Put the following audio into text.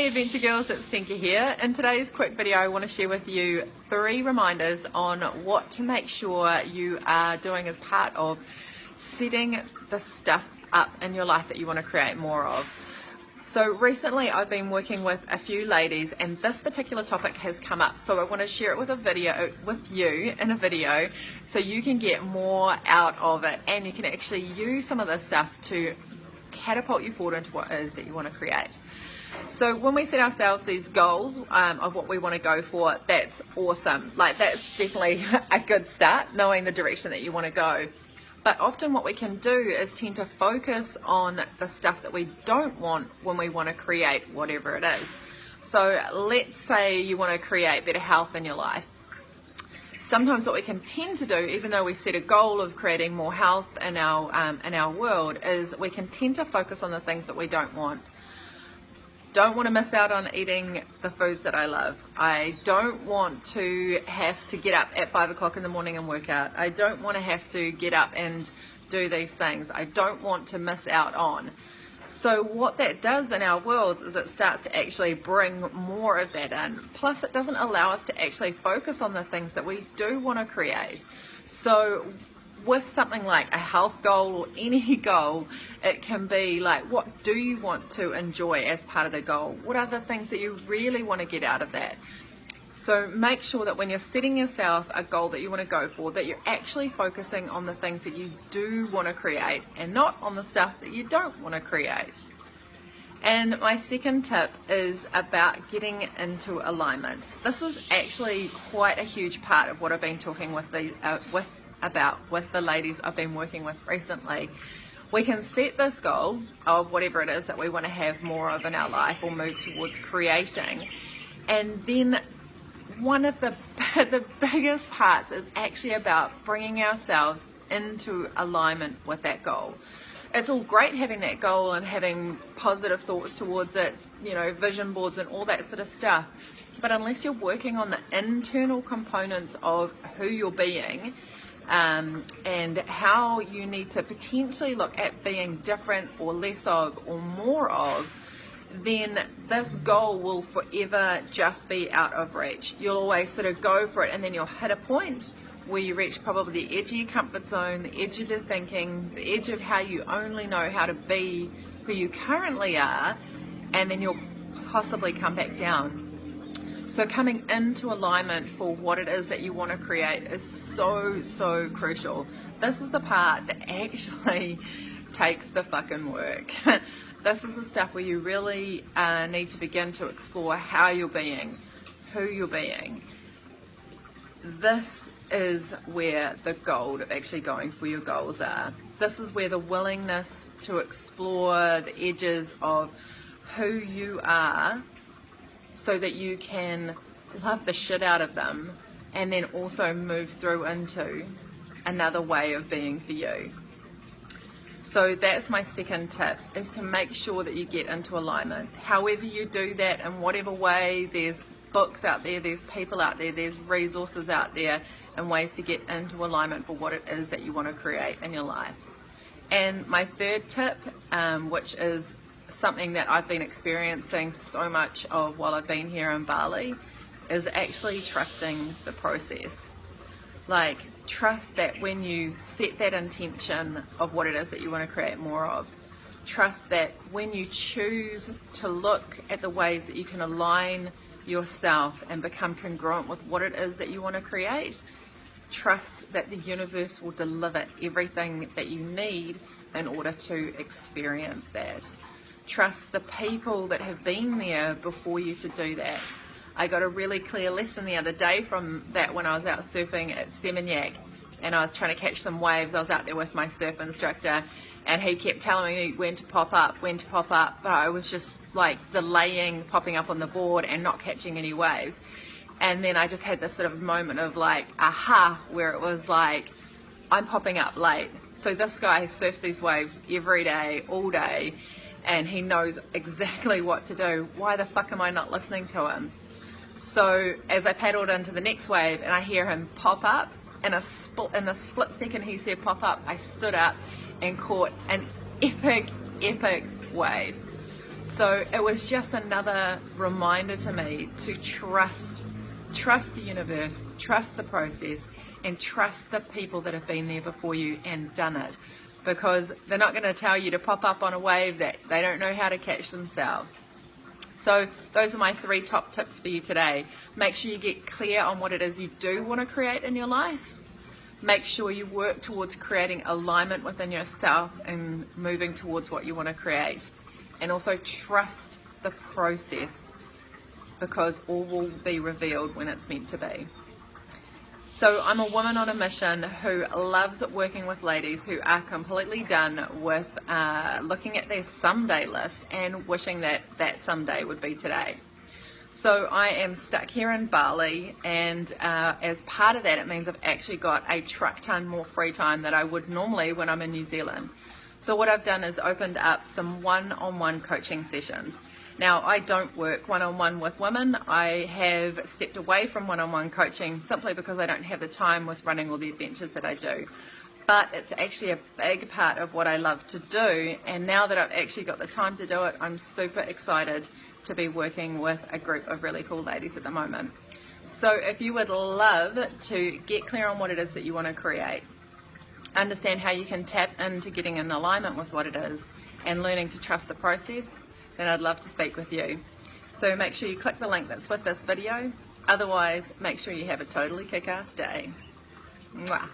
Hey Adventure Girls, it's Senka here. In today's quick video I want to share with you 3 reminders on what to make sure you are doing as part of setting the stuff up in your life that you want to create more of. So recently I've been working with a few ladies and this particular topic has come up, so I want to share it with you in a video so you can get more out of it and you can actually use some of this stuff to catapult you forward into what it is that you want to create. So when we set ourselves these goals of what we want to go for, that's awesome. Like, that's definitely a good start, knowing the direction that you want to go. But often what we can do is tend to focus on the stuff that we don't want when we want to create whatever it is. So let's say you want to create better health in your life. Sometimes what we can tend to do, even though we set a goal of creating more health in our world, is we can tend to focus on the things that we don't want. Don't want to miss out on eating the foods that I love. I don't want to have to get up at 5 o'clock in the morning and work out. I don't want to have to get up and do these things. I don't want to miss out on. So what that does in our worlds is it starts to actually bring more of that in. Plus it doesn't allow us to actually focus on the things that we do want to create. So with something like a health goal or any goal, it can be like, what do you want to enjoy as part of the goal? What are the things that you really want to get out of that? So make sure that when you're setting yourself a goal that you want to go for, that you're actually focusing on the things that you do want to create and not on the stuff that you don't want to create. And my second tip is about getting into alignment. This is actually quite a huge part of what I've been talking with the ladies I've been working with recently. We can set this goal of whatever it is that we want to have more of in our life or move towards creating, and then one of the biggest parts is actually about bringing ourselves into alignment with that goal. It's all great having that goal and having positive thoughts towards it, you know, vision boards and all that sort of stuff, but unless you're working on the internal components of who you're being, and how you need to potentially look at being different or less of or more of, then this goal will forever just be out of reach. You'll always sort of go for it and then you'll hit a point where you reach probably the edge of your comfort zone, the edge of your thinking, the edge of how you only know how to be who you currently are, and then you'll possibly come back down. So coming into alignment for what it is that you want to create is so crucial. This is the part that actually takes the fucking work. This is the stuff where you really need to begin to explore how you're being, who you're being. This is where the gold of actually going for your goals are. This is where the willingness to explore the edges of who you are, so that you can love the shit out of them and then also move through into another way of being for you. So that's my second tip, is to make sure that you get into alignment. However you do that, in whatever way, there's books out there, there's people out there, there's resources out there and ways to get into alignment for what it is that you want to create in your life. And my third tip, which is something that I've been experiencing so much of while I've been here in Bali, is actually trusting the process. Like, trust that when you set that intention of what it is that you want to create more of, trust that when you choose to look at the ways that you can align yourself and become congruent with what it is that you want to create, trust that the universe will deliver everything that you need in order to experience that. Trust the people that have been there before you to do that. I got a really clear lesson the other day from that when I was out surfing at Seminyak and I was trying to catch some waves. I was out there with my surf instructor and he kept telling me when to pop up, but I was just like delaying popping up on the board and not catching any waves. And then I just had this sort of moment of like, aha, where it was like, I'm popping up late. So this guy surfs these waves every day, all day, and he knows exactly what to do. Why the fuck am I not listening to him? So as I paddled into the next wave and I hear him pop up, in the split second he said pop up, I stood up and caught an epic wave. So it was just another reminder to me to trust the universe, trust the process, and trust the people that have been there before you and done it, because they're not going to tell you to pop up on a wave that they don't know how to catch themselves. So those are my 3 top tips for you today. Make sure you get clear on what it is you do want to create in your life. Make sure you work towards creating alignment within yourself and moving towards what you want to create. And also trust the process, because all will be revealed when it's meant to be. So I'm a woman on a mission who loves working with ladies who are completely done with looking at their someday list and wishing that that someday would be today. So I am stuck here in Bali, and as part of that, it means I've actually got a truck ton more free time than I would normally when I'm in New Zealand. So what I've done is opened up some one-on-one coaching sessions. Now, I don't work one-on-one with women. I have stepped away from one-on-one coaching simply because I don't have the time with running all the adventures that I do. But it's actually a big part of what I love to do, and now that I've actually got the time to do it, I'm super excited to be working with a group of really cool ladies at the moment. So if you would love to get clear on what it is that you want to create, understand how you can tap into getting in alignment with what it is, and learning to trust the process, then I'd love to speak with you. So make sure you click the link that's with this video. Otherwise, make sure you have a totally kick-ass day. Mwah.